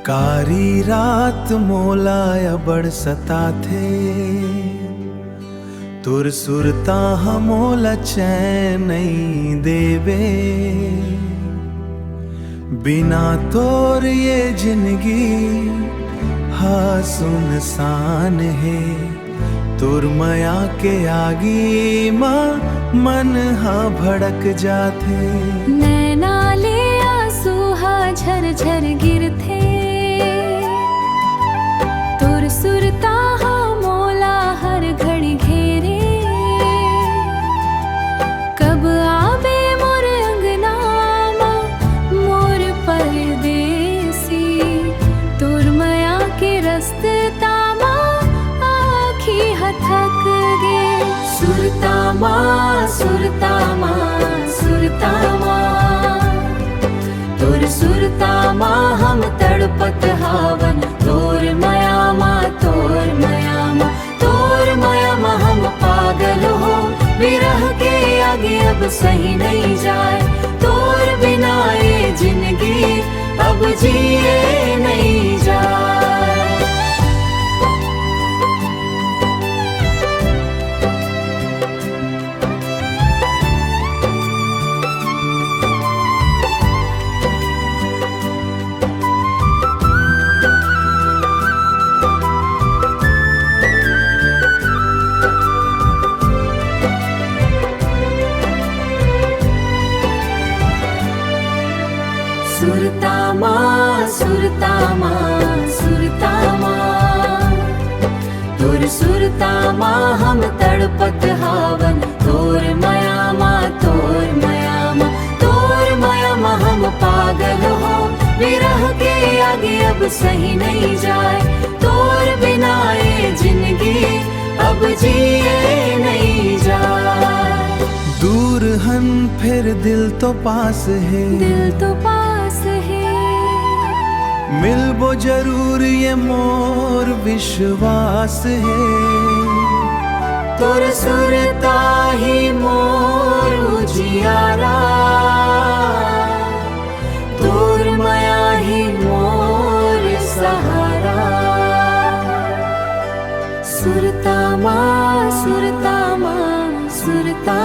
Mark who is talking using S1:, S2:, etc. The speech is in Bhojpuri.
S1: कारी रात मोलाया बड़ सता थे, तुर सुरता हमोला चैन नहीं देवे। बिना तोर ये जिंदगी हा सुनसान है, तुर मया के आगी माँ मन हा भड़क जाते।
S2: नैना ले आंसू हा झर झर गिरथे, तुर सुरता हा मोला हर घड़ी घेरे। कब आवे मोर अंगना माँ मोर परदेसी, तुर मया के रस्ता माँ आखी हथक गे। सुरता माँ सुरता माँ सुरता माँ, तुर सुरता माँ हम तड़पत हावन। तोर मया माँ तोर मया माँ तोर मया माँ हम पागल हो। विरह के आगे अब सही नहीं जाए, तोर बिना ये जिंदगी अब जिए नहीं जाए। सुरता माँ सुरता माँ सुरता माँ, तुर सुरता माँ हम तड़पत हावन। तोर मया माँ तोर मया माँ तोर मया माँ हम पागल हो। विरह के आगे अब सही नहीं जाए, तोर बिना ये जिंदगी अब जिए नहीं जाए।
S1: दूर हन फिर दिल तो पास है,
S2: दिल तो पास है,
S1: मिलबो जरूर ये मोर विश्वास है।
S2: तुर सुरता ही मोर उजियारा, तुर मया ही मोर सहारा। सुरता माँ सुरता माँ सुरता